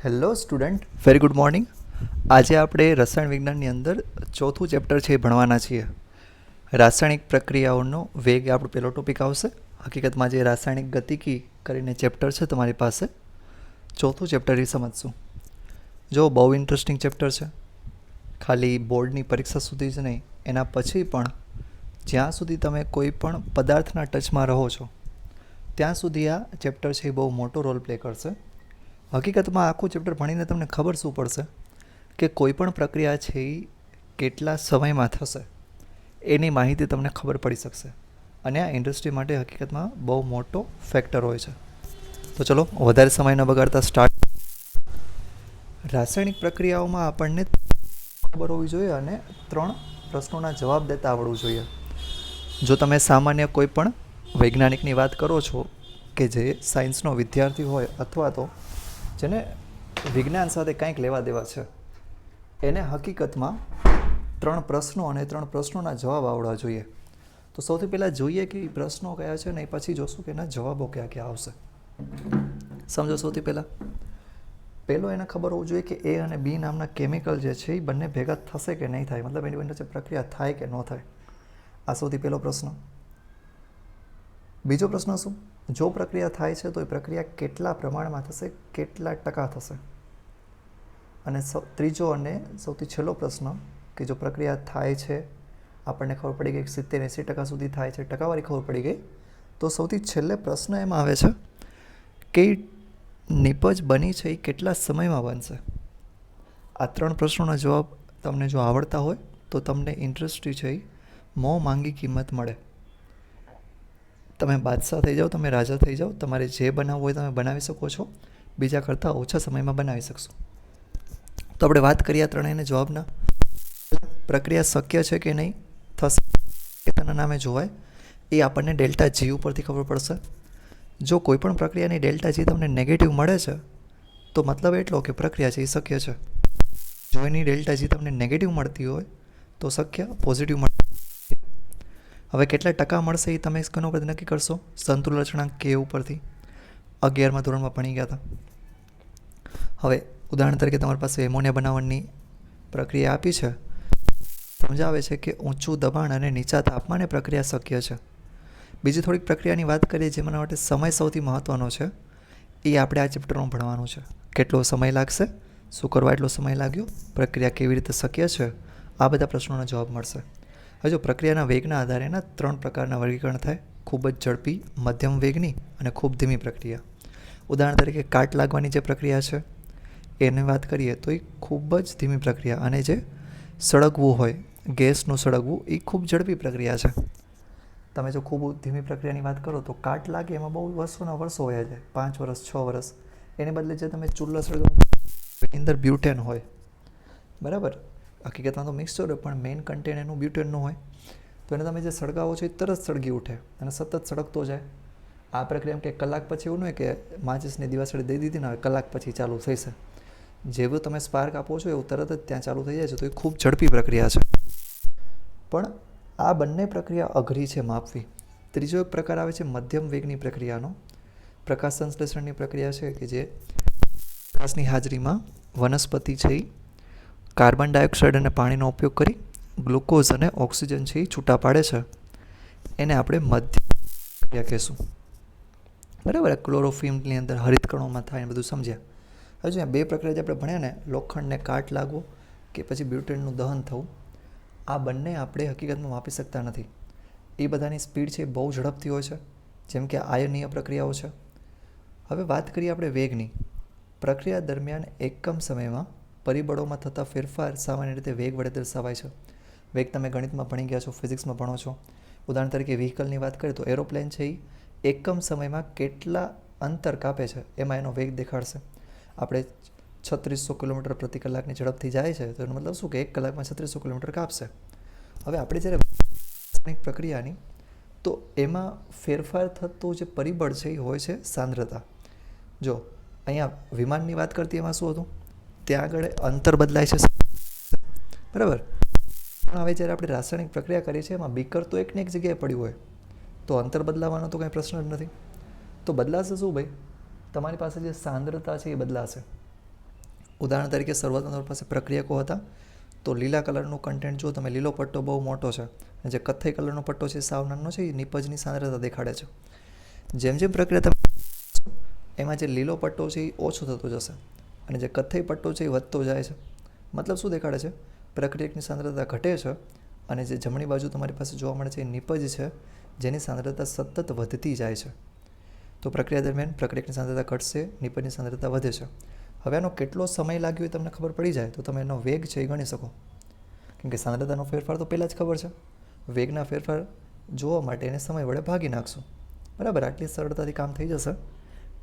Hello student, very good morning. આજે આપણે રસાયણ વિજ્ઞાનની અંદર ચોથું ચેપ્ટર છે એ ભણવાના છીએ. રાસાયણિક પ્રક્રિયાઓનો વેગ આપણો પહેલો ટોપિક આવશે. હકીકતમાં જે રાસાયણિક ગતિકી કરીને ચેપ્ટર છે તમારી પાસે, ચોથું ચેપ્ટર એ સમજશું. જો બહુ ઇન્ટરેસ્ટિંગ ચેપ્ટર છે. ખાલી બોર્ડની પરીક્ષા સુધી જ નહીં, એના પછી પણ જ્યાં સુધી તમે કોઈ પણ પદાર્થના ટચમાં રહો છો ત્યાં સુધી આ ચેપ્ટર છે એ બહુ મોટો રોલ પ્લે કરશે. હકીકતમાં આખું ચેપ્ટર ભણીને તમને ખબર શું પડશે કે કોઈ પણ પ્રક્રિયા છે એ કેટલા સમયમાં થશે એની માહિતી તમને ખબર પડી શકશે. અને આ ઇન્ડસ્ટ્રી માટે હકીકતમાં બહુ મોટો ફેક્ટર હોય છે. તો ચલો વધારે સમય ન બગાડતા સ્ટાર્ટ. રાસાયણિક પ્રક્રિયાઓમાં આપણને ખબર હોવી જોઈએ અને 3 પ્રશ્નોના જવાબ દેતા આવડવું જોઈએ. જો તમે સામાન્ય કોઈ પણ વૈજ્ઞાનિકની વાત કરો છો કે જે સાયન્સનો વિદ્યાર્થી હોય અથવા તો જેને વિજ્ઞાન સાથે કંઈક લેવા દેવા છે, એને હકીકતમાં 3 પ્રશ્નો અને 3 પ્રશ્નોના જવાબ આવડવા જોઈએ. તો સૌથી પહેલાં જોઈએ કે એ પ્રશ્નો કયા છે ને એ પછી જોશું કે એના જવાબો કયા કયા આવશે. સમજો, સૌથી પહેલો એને ખબર હોવું જોઈએ કે એ અને બી નામના કેમિકલ જે છે એ બંને ભેગા થશે કે નહીં થાય, મતલબ એની વચ્ચે પ્રક્રિયા થાય કે ન થાય. આ સૌથી પહેલો પ્રશ્ન. બીજો પ્રશ્ન શું? જો પ્રક્રિયા થાય છે તો એ પ્રક્રિયા કેટલા પ્રમાણમાં થશે, કેટલા ટકા થશે. અને ત્રીજો અને સૌથી છેલ્લો પ્રશ્ન કે જો પ્રક્રિયા થાય છે, આપણને ખબર પડી ગઈ 70-80% સુધી થાય છે, ટકાવારી ખબર પડી ગઈ, તો સૌથી છેલ્લે પ્રશ્ન એમાં આવે છે કે નિપજ બની છે એ કેટલા સમયમાં બનશે. આ 3 પ્રશ્નોના જવાબ તમને જો આવડતા હોય તો તમને ઇન્ડસ્ટ્રી છે એ મોં માંગી કિંમત મળે. તમે બાદશાહ થઈ જાઓ, તમે રાજા થઈ જાઓ, તમારે જે બનાવવું હોય તમે બનાવી શકો છો, બીજા કરતાં ઓછા સમયમાં બનાવી શકશો. તો આપણે વાત કરીએ આ ત્રણેયને જવાબના. પ્રક્રિયા શક્ય છે કે નહીં થશે તેના નામે જોવાય એ આપણને ડેલ્ટા જી ઉપરથી ખબર પડશે. જો કોઈ પણ પ્રક્રિયાની ડેલ્ટા જી તમને નેગેટિવ મળે છે તો મતલબ એટલો કે પ્રક્રિયા છે એ શક્ય છે. જો એની ડેલ્ટા જી તમને નેગેટિવ મળતી હોય તો શક્ય, પોઝિટિવ મળે. હવે કેટલા ટકા મળશે એ તમે કોના ઉપર નક્કી કરશો? સંતુલન અચળાંક કે ઉપરથી. 11મા ધોરણમાં ભણી ગયા હતા. હવે ઉદાહરણ તરીકે તમારી પાસે એમોનિયા બનાવવાની પ્રક્રિયા આપી છે. સમજાવે છે કે ઊંચું દબાણ અને નીચા તાપમાને પ્રક્રિયા શક્ય છે. બીજી થોડીક પ્રક્રિયાની વાત કરીએ જેના માટે સમય સૌથી મહત્ત્વનો છે. એ આપણે આ ચેપ્ટરમાં ભણવાનું છે. કેટલો સમય લાગશે, શું કરવા એટલો સમય લાગ્યો, પ્રક્રિયા કેવી રીતે શક્ય છે, આ બધા પ્રશ્નોના જવાબ મળશે. હવે જો પ્રક્રિયાના વેગના આધારે એના 3 પ્રકારના વર્ગીકરણ થાય: ખૂબ જ ઝડપી, મધ્યમ વેગની અને ખૂબ ધીમી પ્રક્રિયા. ઉદાહરણ તરીકે કાટ લાગવાની જે પ્રક્રિયા છે એની વાત કરીએ તો એ ખૂબ જ ધીમી પ્રક્રિયા, અને જે સળગવું હોય, ગેસનું સળગવું, એ ખૂબ ઝડપી પ્રક્રિયા છે. તમે જો ખૂબ ધીમી પ્રક્રિયાની વાત કરો તો કાટ લાગે એમાં બહુ વર્ષોના વર્ષો વયા જાય, 5 વર્ષ 6 વર્ષ. એને બદલે જે તમે ચૂલા સળગાવો એની અંદર બ્યુટેન હોય, બરાબર. હકીકતમાં તો મિક્સચર હોય પણ મેઇન કન્ટેન્ટ એનું બ્યુટેનનું હોય. તો એને તમે જે સળગાવો છો એ તરત સળગી ઉઠે અને સતત સળગતો જાય. આ પ્રક્રિયામાં કે કલાક પછી એવું ન હોય કે માચિસની દિવાસળી દઈ દીધી ને હવે કલાક પછી ચાલુ થશે. જેવું તમે સ્પાર્ક આપો છો એવું તરત જ ત્યાં ચાલુ થઈ જાય છે. તો એ ખૂબ ઝડપી પ્રક્રિયા છે. પણ આ બંને પ્રક્રિયા અઘરી છે માપવી. ત્રીજો એક પ્રકાર આવે છે મધ્યમ વેગની પ્રક્રિયાનો. પ્રકાશ સંશ્લેષણની પ્રક્રિયા છે કે જે પ્રકાશની હાજરીમાં વનસ્પતિ છે એ કાર્બન ડાયોક્સાઇડ અને પાણીનો ઉપયોગ કરી ગ્લુકોઝ અને ઓક્સિજન છે એ છૂટા પાડે છે. એને આપણે મધ્યમ પ્રક્રિયા કહેશું, બરાબર. ક્લોરોફિલ્મની અંદર હરિતકણોમાં થાય બધું સમજ્યા. હજુ અહીંયા 2 પ્રક્રિયા જે આપણે ભણ્યા ને, લોખંડને કાટ લાગવો કે પછી બ્યુટેનનું દહન થવું, આ બંને આપણે હકીકતમાં માપી શકતા નથી. એ બધાની સ્પીડ છે બહુ ઝડપથી હોય છે, જેમ કે આયનીય પ્રક્રિયાઓ છે. હવે વાત કરીએ આપણે વેગની. પ્રક્રિયા દરમિયાન એકમ સમયમાં પરિબળોમાં થતા ફેરફાર સામાન્ય રીતે વેગ વડે દર્શાવાય છે. વેગ તમે ગણિતમાં ભણી ગયા છો, ફિઝિક્સમાં ભણો છો. ઉદાહરણ તરીકે વ્હીકલની વાત કરીએ તો એરોપ્લેન છે એ એકમ સમયમાં કેટલા અંતર કાપે છે એમાં એનો વેગ દેખાડશે. આપણે 3600 કિલોમીટર પ્રતિ કલાકની ઝડપથી જાય છે તો એનો મતલબ શું કે 1 કલાકમાં 3600 કિલોમીટર કાપશે. હવે આપણે જ્યારે પ્રક્રિયાની તો એમાં ફેરફાર થતો જે પરિબળ છે એ હોય છે સાંદ્રતા. જો અહીંયા વિમાનની વાત કરતી એમાં શું હતું, ત્યાં આગળ અંતર બદલાય છે, બરાબર. પણ હવે જ્યારે આપણે રાસાયણિક પ્રક્રિયા કરીએ છીએ એમાં બીકર તો એકને એક જગ્યાએ પડ્યું હોય તો અંતર બદલાવાનો તો કંઈ પ્રશ્ન જ નથી. તો બદલાશે શું ભાઈ? તમારી પાસે જે સાંદ્રતા છે એ બદલાશે. ઉદાહરણ તરીકે શરૂઆતમાં તમારી પાસે પ્રક્રિયકો હતા, તો લીલા કલરનું કન્ટેન્ટ જો તમે, લીલો પટ્ટો બહુ મોટો છે અને જે કથ્થઈ કલરનો પટ્ટો છે સાવ નાનો છે, એ નિપજની સાંદ્રતા દેખાડે છે. જેમ જેમ પ્રક્રિયા તમે એમાં જે લીલો પટ્ટો છે એ ઓછો થતો જશે અને જે કથ્થઈ પટ્ટો છે એ વધતો જાય છે. મતલબ શું દેખાડે છે? પ્રક્રિયકની સાંદ્રતા ઘટે છે અને જે જમણી બાજુ તમારી પાસે જોવા મળે છે એ નિપજ છે, જેની સાંદ્રતા સતત વધતી જાય છે. તો પ્રક્રિયા દરમિયાન પ્રક્રિયકની સાંદ્રતા ઘટશે, નિપજની સાંદ્રતા વધે છે. હવે આનો કેટલો સમય લાગ્યો એ તમને ખબર પડી જાય તો તમે એનો વેગ છે એ ગણી શકો, કેમ કે સાંદ્રતાનો ફેરફાર તો પહેલાં જ ખબર છે. વેગના ફેરફાર જોવા માટે એને સમય વડે ભાગી નાખશું. બરાબર, આટલી સરળતાથી કામ થઈ જશે.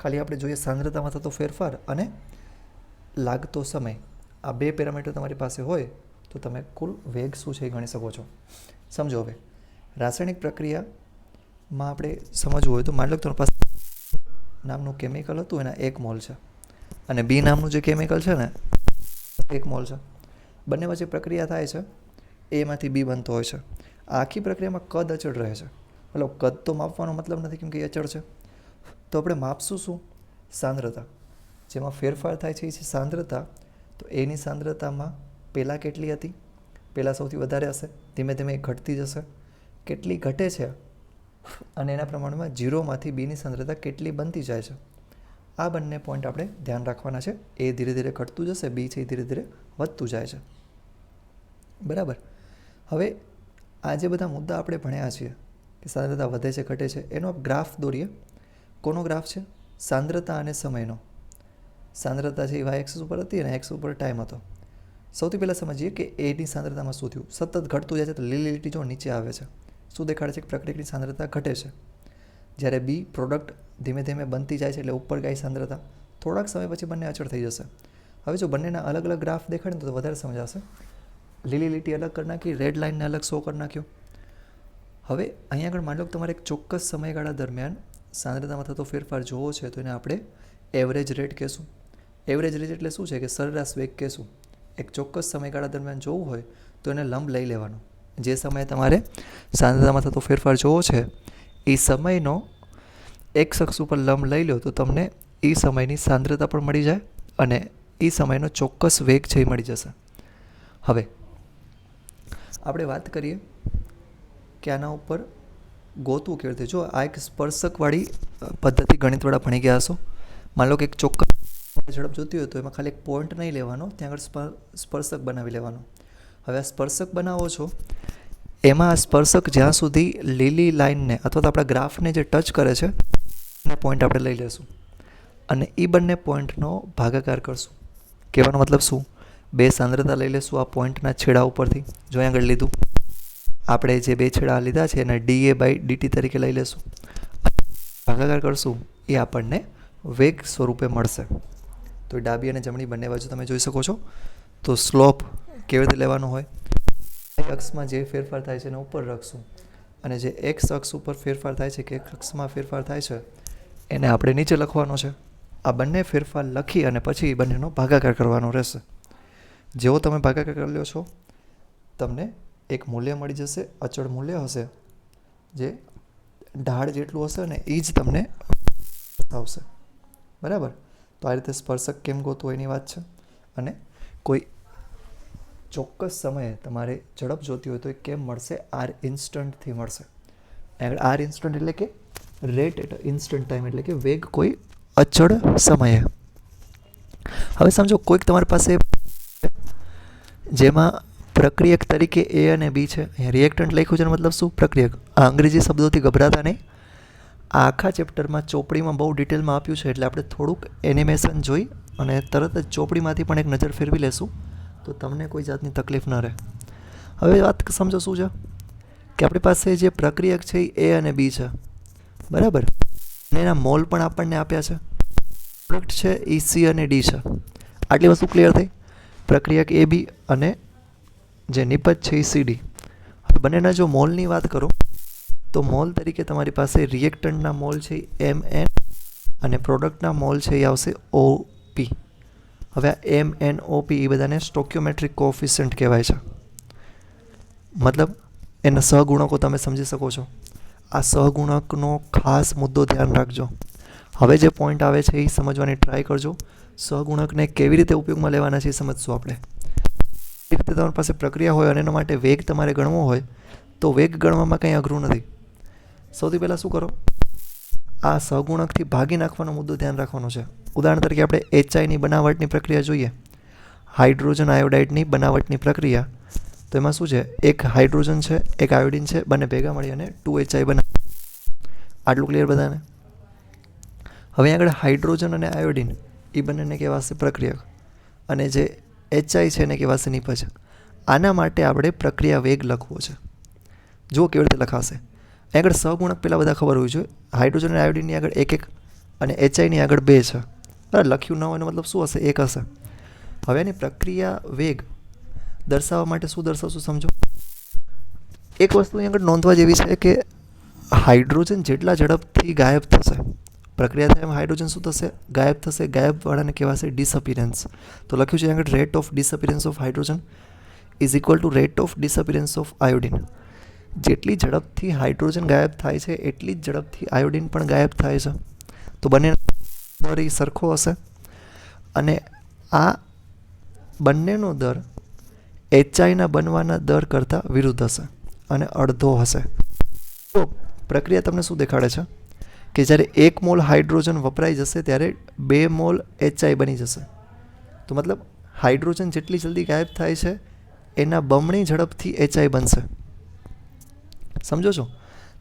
ખાલી આપણે જોઈએ સાંદ્રતામાં થતો ફેરફાર અને લાગતો સમય. આ બે પેરામીટર તમારી પાસે હોય તો તમે કુલ વેગ શું છે એ ગણી શકો છો. સમજો, હવે રાસાયણિક પ્રક્રિયામાં આપણે સમજવું હોય તો માની લો તમારી પાસે નામનું કેમિકલ હતું, એના 1 મોલ છે અને બી નામનું જે કેમિકલ છે ને 1 મોલ છે. બંને વચ્ચે પ્રક્રિયા થાય છે, એમાંથી બી બનતો હોય છે. આ આખી પ્રક્રિયામાં કદ અચળ રહે છે. મતલબ કદ તો માપવાનો મતલબ નથી, કેમ કે એ અચળ છે. તો આપણે માપશું શું? સાંદ્રતા. જેમાં ફેરફાર થાય છે એ છે સાંદ્રતા. તો એની સાંદ્રતામાં પહેલાં કેટલી હતી? પહેલાં સૌથી વધારે હશે, ધીમે ધીમે ઘટતી જશે. કેટલી ઘટે છે અને એના પ્રમાણમાં 0માંથી બીની સાંદ્રતા કેટલી બનતી જાય છે. આ બંને પોઈન્ટ આપણે ધ્યાન રાખવાના છે. એ ધીરે ધીરે ઘટતું જશે, બી છે એ ધીરે ધીરે વધતું જાય છે. બરાબર. હવે આ જે બધા મુદ્દા આપણે ભણ્યા છીએ કે સાંદ્રતા વધે છે ઘટે છે, એનો ગ્રાફ દોરીએ. કોનો ગ્રાફ છે? સાંદ્રતા અને સમયનો. સાંદ્રતા છે એ વાય એક્સિસ ઉપર હતી અને એક્સ ઉપર ટાઈમ હતો. સૌથી પહેલાં સમજીએ કે એની સાંદ્રતામાં શું થયું. સતત ઘટતું જાય છે તો લીલી લીટી જો નીચે આવે છે, શું દેખાડે છે? કે પ્રક્રિયકની સાંદ્રતા ઘટે છે. જ્યારે બી પ્રોડક્ટ ધીમે ધીમે બનતી જાય છે એટલે ઉપર ગઈ સાંદ્રતા. થોડાક સમય પછી બંને અચળ થઈ જશે. હવે જો બંનેના અલગ અલગ ગ્રાફ દેખાડે ને તો વધારે સમજાશે. લીલી લીટી અલગ કરી નાખી, રેડ લાઇનને અલગ શો કરી નાખ્યો. હવે અહીંયા આગળ માની લો તમારે એક ચોક્કસ સમયગાળા દરમિયાન સાંદ્રતામાં થતો ફેરફાર જોવો છે તો એને આપણે એવરેજ રેટ કહેશું. એવરેજ રેટ એટલે શું છે? કે સરેરાશ વેગ કહેશું. એક ચોક્કસ સમયગાળા દરમિયાન જોવું હોય તો એને લંબ લઈ લેવાનો. જે સમયે તમારે સાંદ્રતામાં થતો ફેરફાર જોવો છે એ સમયનો એક્સ અક્ષ ઉપર લંબ લઈ લો તો તમને એ સમયની સાંદ્રતા પણ મળી જાય અને એ સમયનો ચોક્કસ વેગ છે એ મળી જશે. હવે આપણે વાત કરીએ કે આના ઉપર ગોતવું કેવી રીતે. જો આ એક સ્પર્શકવાળી પદ્ધતિ ગણિતવાળા ભણી ગયા હશો. માની લો કે એક ચોક્કસ ઝડપ જોતી હોય તો એમાં ખાલી એક પોઈન્ટ નહીં લેવાનો, ત્યાં આગળ સ્પર્શક બનાવી લેવાનો. હવે આ સ્પર્શક બનાવો છો, એમાં આ સ્પર્શક જ્યાં સુધી લીલી લાઇનને અથવા તો આપણા ગ્રાફને જે ટચ કરે છે એને પોઈન્ટ આપણે લઈ લેશું અને એ બંને પોઈન્ટનો ભાગાકાર કરશું. કહેવાનો મતલબ શું? બે સાંદ્રતા લઈ લેશું આ પોઈન્ટના છેડા ઉપરથી. જો અહીં આગળ લીધું, આપણે જે બે છેડા લીધા છે એને dA/dt તરીકે લઈ લેશું. ભાગાકાર કરશું, એ આપણને વેગ સ્વરૂપે મળશે. તો ડાબી અને જમણી બંને બાજુ તમે જોઈ શકો છો. તો સ્લોપ કેવી રીતે લેવાનો હોય? અક્ષમાં જે ફેરફાર થાય છે એને ઉપર રાખશું અને જે એક્સ અક્ષ ઉપર ફેરફાર થાય છે કે એક અક્ષમાં ફેરફાર થાય છે એને આપણે નીચે લખવાનો છે. આ બંને ફેરફાર લખી અને પછી બંનેનો ભાગાકાર કરવાનો રહેશે. જેવો તમે ભાગાકાર કરી લો છો તમને એક મૂલ્ય મળી જશે, અચળ મૂલ્ય હશે જે ઢાળ જેટલું હશે ને એ જ તમને આવશે. બરાબર. તો આ રીતે સ્પર્શક કેમ ગોતવું એની વાત છે. અને કોઈ ચોક્કસ સમયે તમારે ઝડપ જોતી હોય તો એ કેમ મળશે? આર ઇન્સ્ટન્ટથી મળશે. આર ઇન્સ્ટન્ટ એટલે કે રેટ એટ ઇન્સ્ટન્ટ ટાઈમ, એટલે કે વેગ કોઈ અચળ સમયે. હવે સમજો કોઈક તમારી પાસે જેમાં પ્રક્રિયક તરીકે એ અને બી છે. અહીંયા રિએક્ટન્ટ લખ્યું છે એનો મતલબ શું? પ્રક્રિયક. આ અંગ્રેજી શબ્દોથી ગભરાતા નહીં. આ આખા ચેપ્ટરમાં ચોપડીમાં બહુ ડિટેલમાં આપ્યું છે એટલે આપણે થોડુંક એનિમેશન જોઈ અને તરત જ ચોપડીમાંથી પણ એક નજર ફેરવી લેશું તો તમને કોઈ જાતની તકલીફ ન રહે. હવે વાત સમજો શું છે કે આપણી પાસે જે પ્રક્રિયક છે એ અને બી છે. બરાબર. અને એના મોલ પણ આપણને આપ્યા છે. પ્રોડક્ટ છે એ સી અને ડી છે. આટલી વસ્તુ ક્લિયર થઈ. પ્રક્રિયક એ બી અને જે નિપજ છે એ સી ડી. હવે બંનેના જો મોલની વાત કરો તો મોલ તરીકે તમારી પાસે રિએક્ટન્ટના મોલ છે એમ એન અને પ્રોડક્ટના મોલ છે એ આવશે ઓ પી. હવે આ એમ એન ઓ પી એ બધાને સ્ટોક્યોમેટ્રિક કોએફિશિયન્ટ કહેવાય છે. મતલબ એના સહગુણકો તમે સમજી શકો છો. આ સહગુણકનો ખાસ મુદ્દો ધ્યાન રાખજો. હવે જે પોઈન્ટ આવે છે એ સમજવાની ટ્રાય કરજો. સહગુણકને કેવી રીતે ઉપયોગમાં લેવાના છે એ સમજશું આપણે. એ રીતે તમારી પાસે પ્રક્રિયા હોય અને એના માટે વેગ તમારે ગણવો હોય તો વેગ ગણવામાં કંઈ અઘરું નથી. સૌથી પહેલાં શું કરો, આ સહગુણકથી ભાગી નાખવાનો મુદ્દો ધ્યાન રાખવાનો છે. ઉદાહરણ તરીકે આપણે HIની બનાવટની પ્રક્રિયા જોઈએ, હાઇડ્રોજન આયોડાઇડની બનાવટની પ્રક્રિયા. તો એમાં શું છે, એક હાઇડ્રોજન છે, એક આયોડિન છે, બંને ભેગા મળી અને 2HI બનાવે. આટલું ક્લિયર બધાને? હવે આગળ હાઇડ્રોજન અને આયોડિન એ બંનેને કહેવાશે પ્રક્રિયક અને જે HI છે એને કહેવાશે નિપજ. આના માટે આપણે પ્રક્રિયા વેગ લખવો છે. જુઓ કેવી રીતે લખાશે. આગળ સહગુણક પહેલાં બધા ખબર હોવી જોઈએ. હાઇડ્રોજન અને આયોડિનની આગળ 1 1 અને HIની આગળ 2 છે. બરાબર, લખ્યું ન હોય એનો મતલબ શું હશે, 1 હશે. હવે એની પ્રક્રિયા વેગ દર્શાવવા માટે શું દર્શાવશું સમજો. એક વસ્તુ અહીં આગળ નોંધવા જેવી છે કે હાઇડ્રોજન જેટલા ઝડપથી ગાયબ થશે, પ્રક્રિયા થાય એમ હાઇડ્રોજન શું થશે, ગાયબ થશે. ગાયબવાળાને કહેવાશે ડિસઅપિયરન્સ. તો લખ્યું છે આગળ rate of disappearance of hydrogen is equal to rate of disappearance of iodine. જેટલી ઝડપથી હાઇડ્રોજન ગાયબ થાય છે એટલી જ ઝડપથી આયોડિન પણ ગાયબ થાય છે. તો બંને દર એ સરખો હશે અને આ બંનેનો દર HIના બનવાના દર કરતાં વિરુદ્ધ હશે અને અડધો હશે. તો પ્રક્રિયા તમને શું દેખાડે છે કે જ્યારે 1 મોલ હાઇડ્રોજન વપરાઈ જશે ત્યારે 2 મોલ HI બની જશે. તો મતલબ હાઇડ્રોજન જેટલી જલ્દી ગાયબ થાય છે એના બમણી ઝડપથી HI બનશે. સમજો છો?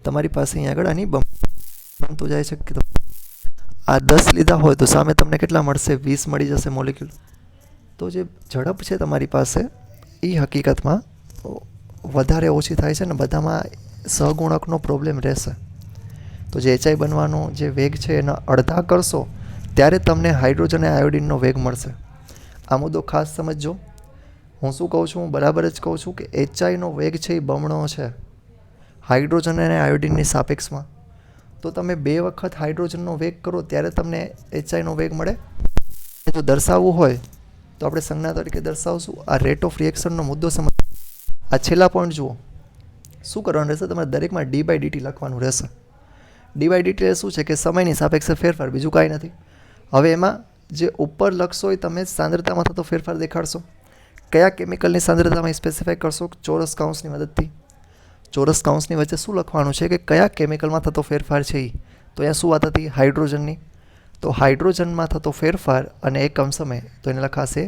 તમારી પાસે અહીં આગળ આની બનતું જાય છે કે આ 10 લીધા હોય તો સામે તમને કેટલા મળશે, 20 મળી જશે મોલિક્યુલ. તો જે ઝડપ છે તમારી પાસે એ હકીકતમાં વધારે ઓછી થાય છે ને બધામાં સહગુણકનો પ્રોબ્લેમ રહેશે. તો જે HI બનવાનો જે વેગ છે એના અડધા કરશો ત્યારે તમને હાઇડ્રોજન અને આયોડિનનો વેગ મળશે. આ મુદ્દો ખાસ સમજજો. હું શું કહું છું, હું બરાબર જ કહું છું કે HIનો વેગ છે એ બમણો છે હાઇડ્રોજન અને આયોડિનની સાપેક્ષમાં. તો તમે 2 વખત હાઇડ્રોજનનો વેગ કરો ત્યારે તમને HIનો વેગ મળે. જો દર્શાવવું હોય તો આપણે સંજ્ઞા તરીકે દર્શાવશું. આ રેટ ઓફ રિએક્શનનો મુદ્દો સમજ. આ છેલ્લા પોઈન્ટ જુઓ. શું કરવાનું રહેશે, તમારે દરેકમાં d/dt લખવાનું રહેશે. d/dt શું છે કે સમયની સાપેક્ષે ફેરફાર, બીજું કાંઈ નથી. હવે એમાં જે ઉપર લખશો એ તમે સાંદ્રતામાં થતો ફેરફાર દેખાડશો. કયા કેમિકલની સાંદ્રતામાં સ્પેસિફાઈ કરશો, ચોરસ કૌંસની મદદથી. ચોરસ કૌંસની વચ્ચે શું લખવાનું છે કે કયા કેમિકલમાં થતો ફેરફાર છે એ. તો અહીંયા શું વાત હતી, હાઇડ્રોજનની. તો હાઇડ્રોજનમાં થતો ફેરફાર અને એકમ સમય, તો એને લખાશે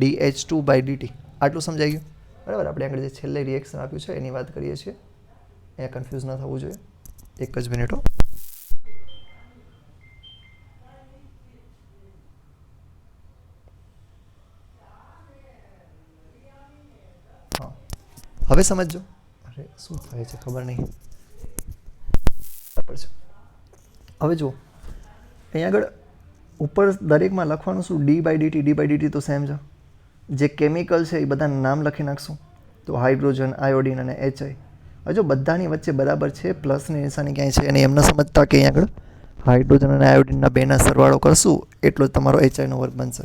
dH2/dt. આટલું સમજાઈ ગયું? બરાબર. આપણે આગળ જે છેલ્લે રિએક્શન આપ્યું છે એની વાત કરીએ છીએ. અહીંયા કન્ફ્યુઝ ન થવું જોઈએ. એક જ મિનિટો. હા, હવે સમજો. અરે શું થાય છે ખબર નહીં. બરાબર છે. હવે જુઓ અહીંયા આગળ ઉપર દરેકમાં લખવાનું શું, d/dt તો સેમ છે. જે કેમિકલ છે એ બધાના નામ લખી નાખશું. તો હાઇડ્રોજન, આયોડિન અને HI. હવે જો બધાની વચ્ચે બરાબર છે, પ્લસની નિશાની ક્યાંય છે અને એમ ન સમજતા કે અહીંયા આગળ હાઇડ્રોજન અને આયોડિનના બેના સરવાળો કરશું એટલો જ તમારો HIનો વર્ગ બનશે.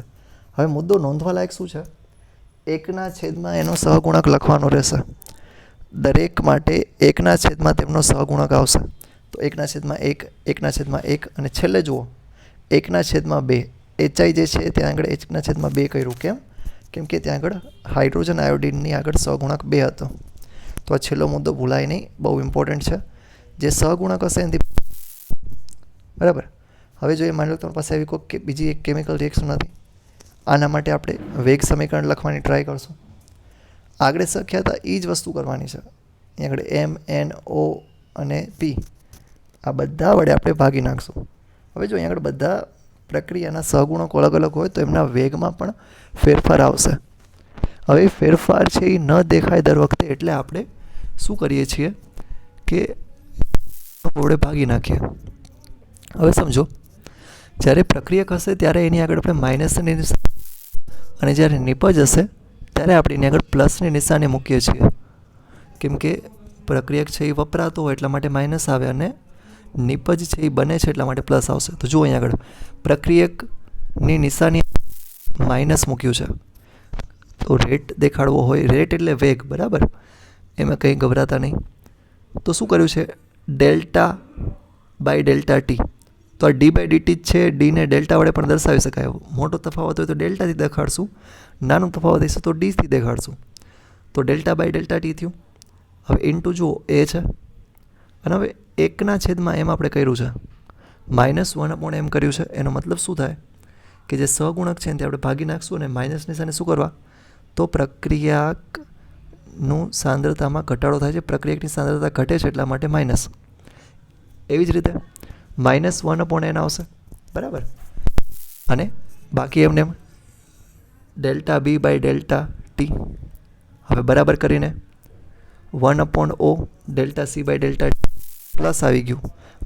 હવે મુદ્દો નોંધવા લાયક શું છે, 1/છેદમાં એનો સહગુણક લખવાનો રહેશે. દરેક માટે 1/છેદમાં તેમનો સહગુણક આવશે. તો 1/1, 1/1 અને છેલ્લે જુઓ 1/2. HI જે છે ત્યાં આગળ 1/2 કર્યું. કેમ કે ત્યાં આગળ હાઇડ્રોજન આયોડિનની આગળ સહગુણક 2 હતો. તો આ છેલ્લો મુદ્દો ભૂલાય નહીં, બહુ ઇમ્પોર્ટન્ટ છે. જે સહગુણક હશે એનાથી બરાબર. હવે જો એ માની લો તમારી પાસે એવી કોઈ બીજી એક કેમિકલ રિએક્શન નથી, આના માટે આપણે વેગ સમીકરણ લખવાની ટ્રાય કરશું. આગળ શક્યા હતા એ જ વસ્તુ કરવાની છે. અહીં આગળ M, N, O અને P આ બધા વડે આપણે ભાગી નાખશું. હવે જો અહીં આગળ બધા પ્રક્રિયાના સહગુણકો અલગ અલગ હોય તો એમના વેગમાં પણ ફેરફાર આવશે. હવે ફેરફાર છે એ ન દેખાય દર વખતે એટલે આપણે શું કરીએ છીએ કે વડે ભાગી નાખીએ. હવે સમજો, જ્યારે પ્રક્રિયક હશે ત્યારે એની આગળ આપણે માઇનસની નિશાની અને જ્યારે નિપજ હશે ત્યારે આપણે એની આગળ પ્લસની નિશાની મૂકીએ છીએ. કેમ કે પ્રક્રિયક છે એ વપરાતો હોય એટલા માટે માઇનસ આવે અને નિપજ છે એ બને છે એટલા માટે પ્લસ આવશે. તો જુઓ અહીંયા આગળ પ્રક્રિયકની નિશાની માઇનસ મૂક્યું છે. તો રેટ દેખાડવો હોય, રેટ એટલે વેગ, બરાબર, એમાં કંઈ ગભરાતા નહીં. તો શું કર્યું છે, Δ/Δt તો આ d/dt જ છે. ડીને ડેલ્ટા વડે પણ દર્શાવી શકાય. મોટો તફાવત હોય તો ડેલ્ટાથી દેખાડશું, નાનું તફાવત હશે તો ડીથી દેખાડશું. તો ડેલ્ટા/dt થયું. હવે ઇન્ટુ જુઓ એ છે, અને હવે 1/m આપણે કર્યું છે, -1/m કર્યું છે. એનો મતલબ શું થાય કે જે સહગુણક છે એને આપણે ભાગી નાખશું, અને માઇનસ નિશાને શું કરવા, તો પ્રક્રિયાકનું સાંદ્રતામાં ઘટાડો થાય છે. પ્રક્રિયકની સાંદ્રતા ઘટે છે એટલા માટે માઇનસ. એવી જ રીતે -1/n આવશે, બરાબર. અને બાકી એમને ΔB/ΔT. હવે બરાબર કરીને 1/O ΔC/ΔT પ્લસ આવી ગયું.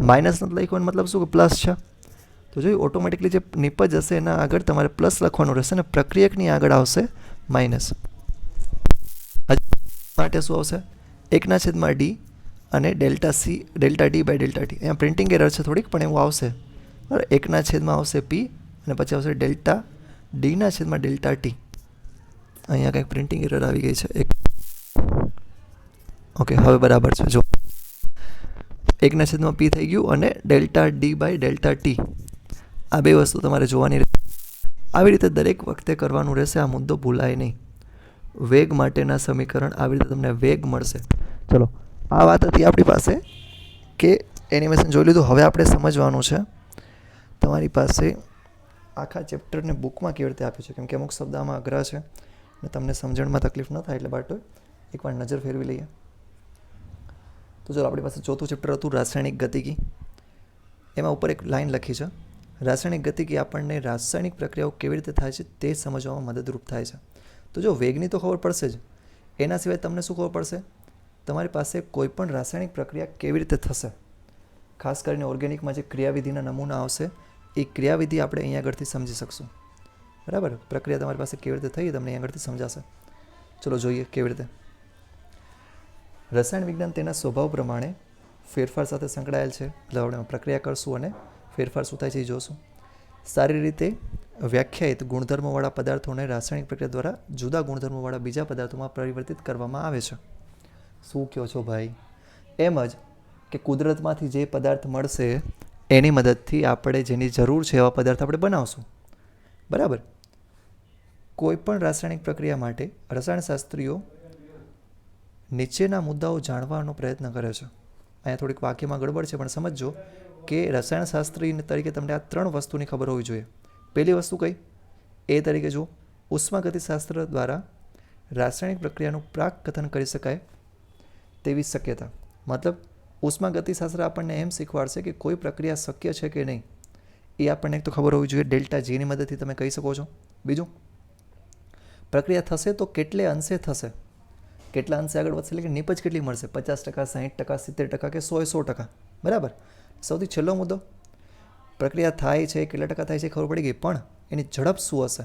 માઇનસ નથી લખ્યું મતલબ શું કે પ્લસ છે. તો જોયું ઓટોમેટિકલી જે નિપજ હશે એના આગળ તમારે પ્લસ લખવાનું રહેશે, અને પ્રક્રિયકની આગળ આવશે માઇનસ. માટે શું આવશે, 1/d અને ΔD/ΔT. અહીંયા પ્રિન્ટિંગ એરર છે થોડીક, પણ એવું આવશે. બરાબર, 1/માં આવશે p, અને પછી આવશે ΔD/ΔT. અહીંયા કંઈક પ્રિન્ટિંગ એરર આવી ગઈ છે. ઓકે, હવે બરાબર છે. જો 1/p થઈ ગયું, અને ΔD/ΔT. આ બે વસ્તુ તમારે જોવાની રહેશે. આવી રીતે દરેક વખતે કરવાનું રહેશે. આ મુદ્દો ભૂલાય નહીં. વેગ માટેના સમીકરણ આવી રીતે તમને વેગ મળશે. ચલો, આ વાત હતી આપણી પાસે કે એનિમેશન જોઈ લીધું. હવે આપણે સમજવાનું છે તમારી પાસે આખા ચેપ્ટરને બુકમાં કેવી રીતે આપ્યું છે, કેમ કે અમુક શબ્દ આમાં અઘરા છે અને તમને સમજણમાં તકલીફ ન થાય, એટલે બાટો એકવાર નજર ફેરવી લઈએ. તો ચલો, આપણી પાસે ચોથું ચેપ્ટર હતું રાસાયણિક ગતિકી. એમાં ઉપર એક લાઈન લખી છે, રાસાયણિક ગતિકી આપણને રાસાયણિક પ્રક્રિયાઓ કેવી રીતે થાય છે તે સમજવામાં મદદરૂપ થાય છે. તો જો વેગની તો ખબર પડશે જ, એના સિવાય તમને શું ખબર પડશે, તમારી પાસે કોઈ પણ રાસાયણિક પ્રક્રિયા કેવી રીતે થશે. ખાસ કરીને ઓર્ગેનિકમાં જે ક્રિયાવિધિના નમૂના આવશે એ ક્રિયાવિધિ આપણે અહીંયા આગળથી સમજી શકશું. બરાબર, પ્રક્રિયા તમારી પાસે કેવી રીતે થઈ તમને અહીંયા આગળથી સમજાશે. ચલો જોઈએ કેવી રીતે. રસાયણ વિજ્ઞાન તેના સ્વભાવ પ્રમાણે ફેરફાર સાથે સંકળાયેલ છે. એટલે આપણે પ્રક્રિયા કરશું અને ફેરફાર શું થાય છે એ જોશું. સારી રીતે વ્યાખ્યાયિત ગુણધર્મોવાળા પદાર્થોને રાસાયણિક પ્રક્રિયા દ્વારા જુદા ગુણધર્મોવાળા બીજા પદાર્થોમાં પરિવર્તિત કરવામાં આવે છે. શું કહો છો ભાઈ? એમ જ કે કુદરતમાંથી જે પદાર્થ મળશે એની મદદથી આપણે જેની જરૂર છે એવા પદાર્થ આપણે બનાવશું. બરાબર. કોઈ પણ રાસાયણિક પ્રક્રિયા માટે રસાયણશાસ્ત્રીઓ નીચેના મુદ્દાઓ જાણવાનો પ્રયત્ન કરે છે. અહીંયા થોડીક વાક્યમાં ગડબડ છે, પણ સમજો કે રસાયણશાસ્ત્રી તરીકે તમને આ 3 વસ્તુની ખબર હોવી જોઈએ. પહેલી વસ્તુ કઈ? એ તરીકે જો ઉષ્માગતિશાસ્ત્ર દ્વારા રાસાયણિક પ્રક્રિયાનું પ્રાક કથન કરી શકાય તેવી શક્યતા. મતલબ ઉષ્માગતિશાસ્ત્ર આપણને એમ શીખવાડશે કે કોઈ પ્રક્રિયા શક્ય છે કે નહીં, એ આપણને એક તો ખબર હોવી જોઈએ. ΔGની મદદથી તમે કહી શકો છો. બીજું, પ્રક્રિયા થશે તો કેટલે અંશે થશે, કેટલા અંશે આગળ વધશે, એટલે કે નિપજ કેટલી મળશે, 50%, 60%, 70% કે 100%. બરાબર. સૌથી છેલ્લો મુદ્દો, પ્રક્રિયા થાય છે કેટલા ટકા થાય છે ખબર પડી ગઈ, પણ એની ઝડપ શું હશે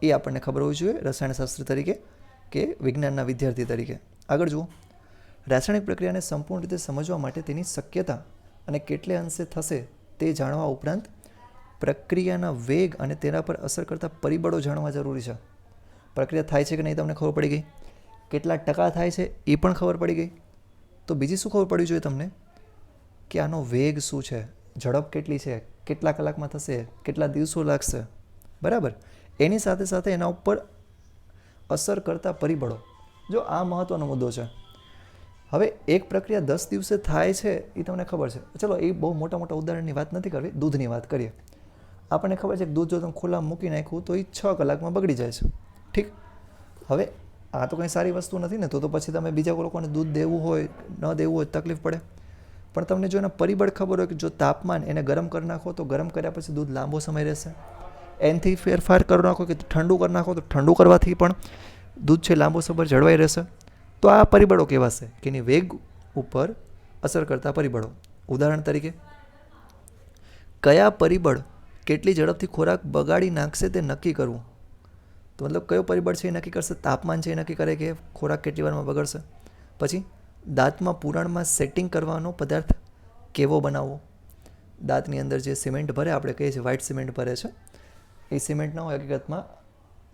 એ આપણને ખબર હોવી જોઈએ રસાયણશાસ્ત્ર તરીકે કે વિજ્ઞાનના વિદ્યાર્થી તરીકે. આગળ જુઓ, રાસાયણિક પ્રક્રિયાને સંપૂર્ણ રીતે સમજવા માટે તેની શક્યતા અને કેટલે અંશે થશે તે જાણવા ઉપરાંત પ્રક્રિયાના વેગ અને તેના પર અસર કરતા પરિબળો જાણવા જરૂરી છે. પ્રક્રિયા થાય છે કે નહીં તમને ખબર પડી ગઈ, કેટલા ટકા થાય છે એ પણ ખબર પડી ગઈ. તો બીજી શું ખબર પડવી જોઈએ તમને, કે આનો વેગ શું છે, ઝડપ કેટલી છે, કેટલા કલાકમાં થશે, કેટલા દિવસો લાગશે. બરાબર. એની સાથે સાથે એના ઉપર અસર કરતા પરિબળો. જો આ મહત્વનો મુદ્દો છે. હવે એક પ્રક્રિયા 10 દિવસે થાય છે એ તમને ખબર છે. ચલો, એ બહુ મોટા મોટા ઉદાહરણની વાત નથી કરવી, દૂધની વાત કરીએ. આપણને ખબર છે કે દૂધ જો તમે ખુલ્લા મૂકી નાખ્યું તો એ 6 કલાકમાં બગડી જાય છે. ઠીક. હવે આ તો કંઈ સારી વસ્તુ નથી ને, તો પછી તમે બીજા લોકોને દૂધ દેવું હોય ન દેવું હોય તકલીફ પડે. પણ તમને જો એના પરિબળ ખબર હોય કે જો તાપમાન એને ગરમ કરી નાખો તો ગરમ કર્યા પછી દૂધ લાંબો સમય રહેશે, એનાથી ફેરફાર કરી નાખો કે ઠંડુ કરી નાખો તો ઠંડુ કરવાથી પણ દૂધ છે લાંબો સમય જળવાઈ રહેશે. તો આ પરિબળો કહેવાશે કે એની વેગ ઉપર અસર કરતા પરિબળો. ઉદાહરણ તરીકે, કયા પરિબળ કેટલી ઝડપથી ખોરાક બગાડી નાખશે તે નક્કી કરવું. તો મતલબ કયો પરિબળ છે એ નક્કી કરશે, તાપમાન છે એ નક્કી કરે કે ખોરાક કેટલી વારમાં બગડશે. પછી દાંતમાં પુરાણમાં સેટિંગ કરવાનો પદાર્થ કેવો બનાવવો. દાંતની અંદર જે સિમેન્ટ ભરે, આપણે કહીએ છીએ વ્હાઇટ સિમેન્ટ ભરે છે, એ સિમેન્ટ ન હોય, હકીકતમાં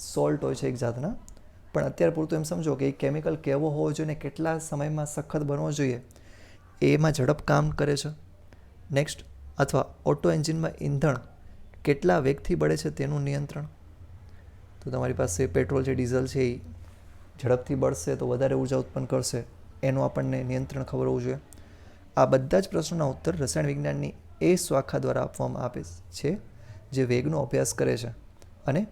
સોલ્ટ હોય છે એક જાતના. પણ અત્યારે પૂરતું એમ સમજો કે એ કેમિકલ કેવો હોવો જોઈએ ને કેટલા સમયમાં સખત બનવો જોઈએ, એમાં ઝડપ કામ કરે છે. નેક્સ્ટ, અથવા ઓટો એન્જિનમાં ઈંધણ કેટલા વેગથી બળે છે તેનું નિયંત્રણ. તો તમારી પાસે પેટ્રોલ છે, ડીઝલ છે, એ ઝડપથી બળશે તો વધારે ઉર્જા ઉત્પન્ન કરશે, એનું આપણને નિયંત્રણ ખબર હોવું જોઈએ. આ બધા જ પ્રશ્નોના ઉત્તર રસાયણ વિજ્ઞાનની એ શાખા દ્વારા આપવામાં આવે છે જે વેગનો અભ્યાસ કરે છે અને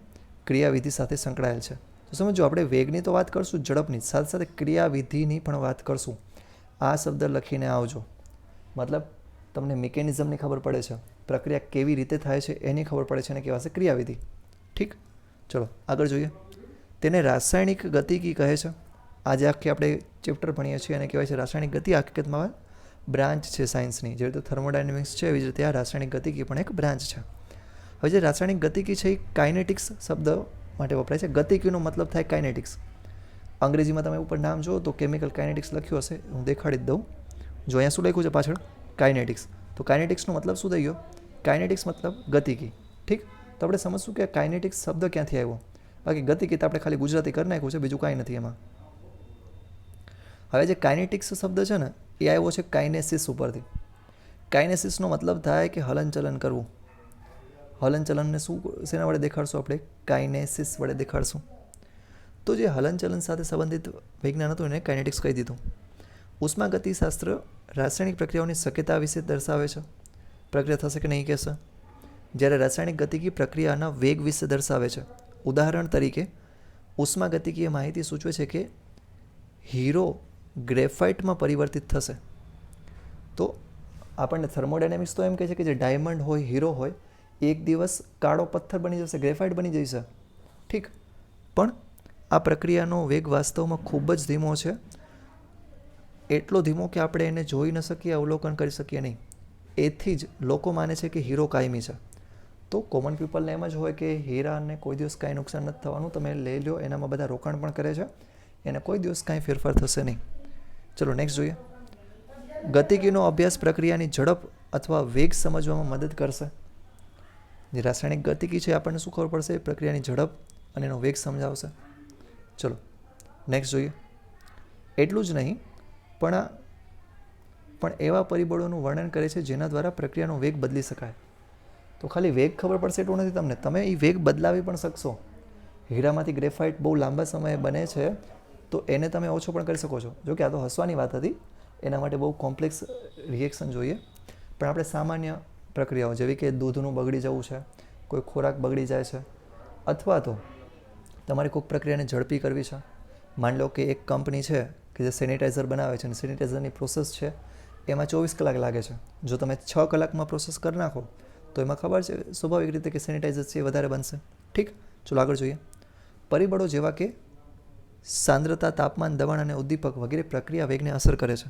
ક્રિયાવિધિ સાથે સંકળાયેલ છે. તો સમજો, આપણે વેગની તો વાત કરશું, ઝડપની સાથે સાથે ક્રિયાવિધિની પણ વાત કરશું. આ શબ્દ લખીને આવજો. મતલબ તમને મિકેનિઝમની ખબર પડે છે, પ્રક્રિયા કેવી રીતે થાય છે એની ખબર પડે છે અને કહેવાશે ક્રિયાવિધિ. ઠીક, ચલો આગળ જોઈએ. તેને રાસાયણિક ગતિકી કહે છે. આજે આખી આપણે ચેપ્ટર ભણીએ છીએ અને કહેવાય છે રાસાયણિક ગતિ. હકીકતમાં બ્રાન્ચ છે સાયન્સની. જે રીતે થર્મોડાયનેમિક્સ છે એવી જ રીતે આ રાસાયણિક ગતિકી પણ એક બ્રાન્ચ છે. હવે જે રાસાયણિક ગતિકી છે એ કાઇનેટિક્સ શબ્દ માટે વપરાય છે. ગતિકીનો મતલબ થાય કાઇનેટિક્સ. અંગ્રેજીમાં તમે ઉપર નામ જુઓ તો કેમિકલ કાઇનેટિક્સ લખ્યું હશે, હું દેખાડી જ દઉં. જો અહીંયા શું લખ્યું છે પાછળ? કાઇનેટિક્સ. તો કાઇનેટિક્સનો મતલબ શું થઈ ગયો? કાઇનેટિક્સ મતલબ ગતિકી. ઠીક, તો આપણે સમજશું કે કાઇનેટિક્સ શબ્દ ક્યાંથી આવ્યો. બાકી ગતિકી તો આપણે ખાલી ગુજરાતી કરી નાખ્યું છે, બીજું કાંઈ નથી એમાં. હવે જે કાઇનેટિક્સ શબ્દ છે ને એ આવ્યો છે કાઇનેસિસ ઉપરથી. કાઇનેસિસનો મતલબ થાય કે હલનચલન કરવું. હલનચલનને શેના વડે દેખાડશું આપણે? કાઇનેસિસ વડે દેખાડશું. તો જે હલનચલન સાથે સંબંધિત વિજ્ઞાન હતું એને કાઇનેટિક્સ કહી દીધું. ઉષ્માગતિશાસ્ત્ર રાસાયણિક પ્રક્રિયાઓની શક્યતા વિશે દર્શાવે છે. પ્રક્રિયા થશે કે નહીં કહેશે. જ્યારે રાસાયણિક ગતિકી પ્રક્રિયાના વેગ વિશે દર્શાવે છે. ઉદાહરણ તરીકે ઉષ્માગતિકીય માહિતી સૂચવે છે કે હીરો ગ્રેફાઇટમાં પરિવર્તિત થશે. તો આપણને થર્મોડાયનેમિક્સ તો એમ કહે છે કે જે ડાયમંડ હોય, હીરો હોય, એક દિવસ કાળો પથ્થર બની જશે, ગ્રેફાઇટ બની જશે. ઠીક, પણ આ પ્રક્રિયાનો વેગ વાસ્તવમાં ખૂબ જ ધીમો છે. એટલો ધીમો કે આપણે એને જોઈ ન શકીએ, અવલોકન કરી શકીએ નહીં. એથી જ લોકો માને છે કે હીરો કાયમી છે. તો કોમન પીપલને એમ જ હોય કે હીરાને કોઈ દિવસ કાંઈ નુકસાન નથી થવાનું, તમે લઈ લો. એનામાં બધા રોકાણ પણ કરે છે, એને કોઈ દિવસ કાંઈ ફેરફાર થશે નહીં. ચલો નેક્સ્ટ જોઈએ. ગતિકીનો અભ્યાસ પ્રક્રિયાની ઝડપ અથવા વેગ સમજવામાં મદદ કરશે. જે રાસાયણિક ગતિકી છે આપણને શું ખબર પડશે? પ્રક્રિયાની ઝડપ અને એનો વેગ સમજાવશે. ચલો નેક્સ્ટ જોઈએ. એટલું જ નહીં પણ એવા પરિબળોનું વર્ણન કરે છે જેના દ્વારા પ્રક્રિયાનો વેગ બદલી શકાય. તો ખાલી વેગ ખબર પડશે એટલું નથી તમને, તમે એ વેગ બદલાવી પણ શકશો. હીરામાંથી ગ્રેફાઇટ બહુ લાંબા સમયે બને છે તો એને તમે ઓછો પણ કરી શકો છો. જો કે આ તો હસવાની વાત હતી, એના માટે બહુ કોમ્પ્લેક્સ રિએક્શન જોઈએ. પણ આપણે સામાન્ય પ્રક્રિયાઓ જેવી કે દૂધનું બગડી જવું છે, કોઈ ખોરાક બગડી જાય છે, અથવા તો તમારે કોઈક પ્રક્રિયાને ઝડપી કરવી છે. માની લો કે એક કંપની છે કે જે સેનિટાઈઝર બનાવે છે અને સેનિટાઈઝરની પ્રોસેસ છે એમાં 24 કલાક લાગે છે. જો તમે 6 કલાકમાં પ્રોસેસ કરી નાખો તો એમાં ખબર છે સ્વાભાવિક રીતે કે સેનિટાઈઝર છે એ વધારે બનશે. ઠીક, ચલો આગળ જોઈએ. પરિબળો જેવા કે સાંદ્રતા, તાપમાન, દબાણ અને ઉદ્દીપક વગેરે પ્રક્રિયા વેગને અસર કરે છે.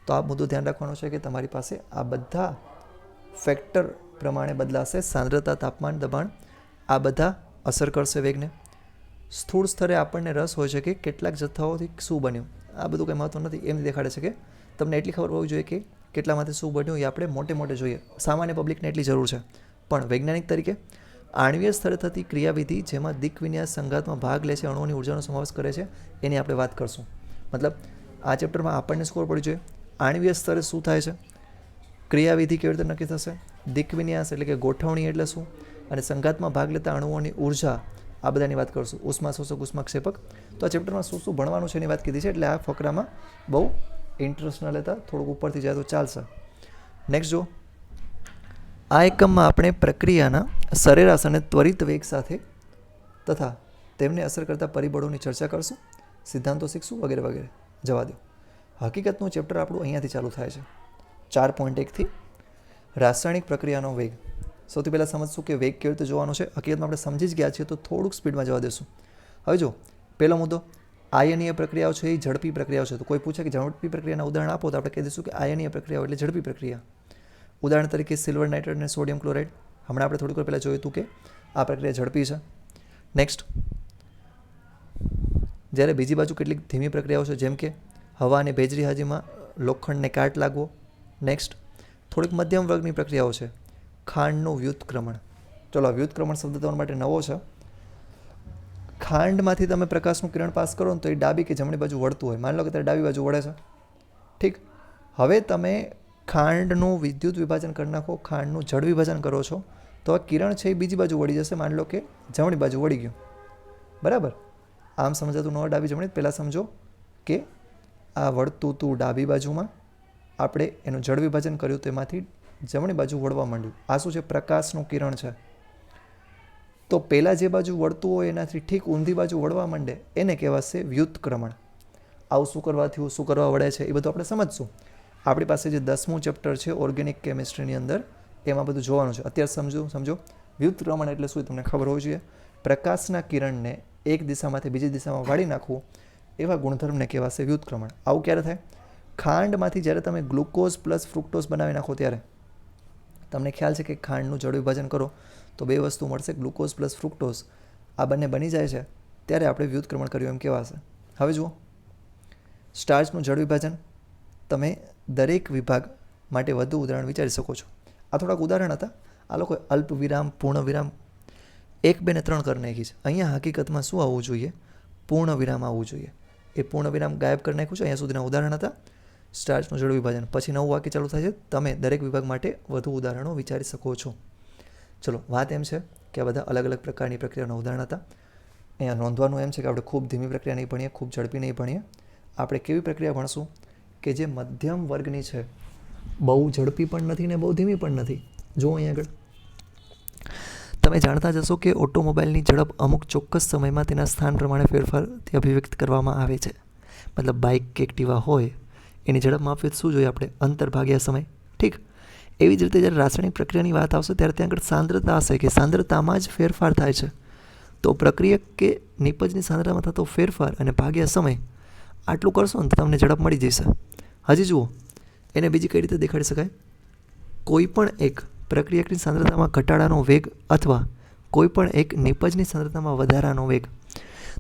તો આ મુદ્દો ધ્યાન રાખવાનો છે કે તમારી પાસે આ બધા ફેક્ટર પ્રમાણે બદલાશે. સાંદ્રતા, તાપમાન, દબાણ આ બધા અસર કરશે વેગને. સ્થૂળ સ્તરે આપણને રસ હોય છે કે કેટલાક જથ્થાઓથી શું બન્યું. આ બધું કંઈ મહત્વ નથી, એમ દેખાડે છે કે તમને એટલી ખબર હોવી જોઈએ કે કેટલામાંથી શું બન્યું એ આપણે મોટે જોઈએ. સામાન્ય પબ્લિકને એટલી જરૂર છે. પણ વૈજ્ઞાનિક તરીકે આણ્વીય સ્તરે થતી ક્રિયાવિધિ જેમાં દિક વિન્યાસ સંઘાતમાં ભાગ લે છે, અણુઓની ઉર્જાનો સમાવેશ કરે છે, એની આપણે વાત કરશું. મતલબ આ ચેપ્ટરમાં આપણને શું ખબર પડી જોઈએ? આણ્વીય સ્તરે શું થાય છે, ક્રિયાવિધિ કેવી રીતે નક્કી થશે, દિક વિન્યાસ એટલે કે ગોઠવણી એટલે શું, અને સંઘાતમાં ભાગ લેતા અણુઓની ઉર્જા, આ બધાની વાત કરશું. ઉષ્માશોષક, ઉષ્માક્ષેપક. તો આ ચેપ્ટરમાં શું ભણવાનું છે એની વાત કીધી છે. એટલે આ ફકરામાં બહુ ઇન્ટરેસ્ટ ન લેતા, થોડુંક ઉપરથી જાય તો ચાલશે. નેક્સ્ટ જો, આ એકમમાં આપણે પ્રક્રિયાના સરેરાશ અને ત્વરિત વેગ સાથે તથા તેમને અસર કરતા પરિબળોની ચર્ચા કરશું, સિદ્ધાંતો શીખશું વગેરે વગેરે. જવા દો. હકીકતનું ચેપ્ટર આપણું અહીંયાથી ચાલુ થાય છે 4.1થી રાસાયણિક પ્રક્રિયાનો વેગ. સૌથી પહેલાં સમજશું કે વેગ કેવી રીતે જોવાનો છે. હકીકતમાં આપણે સમજી જ ગયા છીએ તો થોડુંક સ્પીડમાં જવા દેશું. હવે જો, પહેલો મુદ્દો, આયનીય પ્રક્રિયાઓ છે એ ઝડપી પ્રક્રિયાઓ છે. તો કોઈ પૂછે કે ઝડપી પ્રક્રિયાના ઉદાહરણ આપો તો આપણે કહી દઈશું કે આયનીય પ્રક્રિયાઓ એટલે ઝડપી પ્રક્રિયા. ઉદાહરણ તરીકે સિલ્વર નાઇટ્રેટ અને સોડિયમ ક્લોરાઇડ. હમણાં આપણે થોડીક વાર પહેલાં જોયું હતું કે આ પ્રક્રિયા ઝડપી છે. નેક્સ્ટ, જ્યારે બીજી બાજુ કેટલીક ધીમી પ્રક્રિયાઓ છે જેમ કે હવા અને ભેજની હાજરીમાં લોખંડને કાટ લાગવો. નેક્સ્ટ, થોડીક મધ્યમ વર્ગની પ્રક્રિયાઓ છે, ખાંડનું વ્યુત્ક્રમણ. ચલો, વ્યુત્ક્રમણ શબ્દ તમારા માટે નવો છે. ખાંડમાંથી તમે પ્રકાશનું કિરણ પાસ કરો ને તો એ ડાબી કે જમણી બાજુ વળતું હોય. માની લો કે ત્યારે ડાબી બાજુ વળે છે. ઠીક, હવે તમે ખાંડનું વિદ્યુત વિભાજન કરી નાખો, ખાંડનું જળ વિભાજન કરો છો તો આ કિરણ છે એ બીજી બાજુ વળી જશે. માની લો કે જમણી બાજુ વળી ગયું, બરાબર. આમ સમજાતું ન હોય ડાબી જમણી. પહેલાં સમજો કે આ વળતું હતું ડાબી બાજુમાં, આપણે એનું જળ વિભાજન કર્યું, તેમાંથી જમણી બાજુ વળવા માંડ્યું. આ શું છે? પ્રકાશનું કિરણ છે. તો પહેલાં જે બાજુ વળતું હોય એનાથી ઠીક ઊંધી બાજુ વળવા માંડે એને કહેવાશે વ્યુત્ક્રમણ. આવું શું કરવા થયું, શું કરવા વળે છે, એ બધું આપણે સમજશું. આપણી પાસે જે 10મું ચેપ્ટર છે ઓર્ગેનિક કેમિસ્ટ્રીની અંદર, એમાં બધું જોવાનું છે. અત્યારે સમજો વ્યુત્ક્રમણ એટલે શું તમને ખબર હોવી જોઈએ. પ્રકાશના કિરણને એક દિશામાંથી બીજી દિશામાં વાળી નાખવું, એવા ગુણધર્મને કહેવાશે વ્યુત્ક્રમણ. આવું ક્યારે થાય? ખાંડમાંથી જ્યારે તમે ગ્લુકોઝ પ્લસ ફ્રુક્ટોઝ બનાવી નાખો ત્યારે તમને ખ્યાલ છે કે ખાંડનું જળ વિભાજન કરો તો બે વસ્તુ મળશે, ગ્લુકોઝ પ્લસ ફ્રુક્ટોઝ. આ બંને બની જાય છે ત્યારે આપણે વ્યુત્ક્રમણ કર્યું એમ કહેવાશે. હવે જુઓ, સ્ટાર્ચનું જળ વિભાજન તમે દરેક વિભાગ માટે વધુ ઉદાહરણ વિચારી શકો છો. આ થોડાક ઉદાહરણ હતા. આ લોકોએ અલ્પ વિરામ, પૂર્ણ વિરામ 1, 2 ને 3 કરી નાખી છે. અહીંયા હકીકતમાં શું આવવું જોઈએ? પૂર્ણ વિરામ આવવું જોઈએ. એ પૂર્ણ વિરામ ગાયબ કરી નાખ્યું છે. અહીંયા સુધીના ઉદાહરણ હતા સ્ટાર્ચનું જળ વિભાજન. પછી નવું વાક્ય ચાલુ થાય છે, તમે દરેક વિભાગ માટે વધુ ઉદાહરણો વિચારી શકો છો. ચલો, વાત એમ છે કે આ બધા અલગ અલગ પ્રકારની પ્રક્રિયાના ઉદાહરણ હતા. અહીંયા નોંધવાનું એમ છે કે આપણે ખૂબ ધીમી પ્રક્રિયા નહીં ભણીએ, ખૂબ ઝડપી નહીં ભણીએ. આપણે કેવી પ્રક્રિયા ભણશું કે જે મધ્યમ વર્ગની છે, બહુ ઝડપી પણ નથી ને બહુ ધીમી પણ નથી. જુઓ અહીંયા આગળ તમે જાણતા જશો કે ઓટોમોબાઈલની ઝડપ અમુક ચોક્કસ સમયમાં તેના સ્થાન પ્રમાણે ફેરફારથી અભિવ્યક્ત કરવામાં આવે છે. મતલબ બાઇક કે એક્ટિવા હોય એની ઝડપ માપવી શું જોઈએ આપણે? અંતર ભાગ્યા સમય. ઠીક. એવી જ રીતે જ્યારે રાસાયણિક પ્રક્રિયાની વાત આવશે ત્યારે ત્યાં આગળ સાંદ્રતા હશે કે સાંદ્રતામાં જ ફેરફાર થાય છે. તો પ્રક્રિયક કે નિપજની સાંદ્રતામાં થતો ફેરફાર અને ભાગ્યા સમય આટલું કરશો ને તો તમને ઝડપ મળી જશે. હજી જુઓ, એને બીજી કઈ રીતે દેખાડી શકાય? કોઈ પણ એક પ્રક્રિયકની સાંદ્રતામાં ઘટાડાનો વેગ અથવા કોઈ પણ એક નિપજની સાંદ્રતામાં વધારાનો વેગ.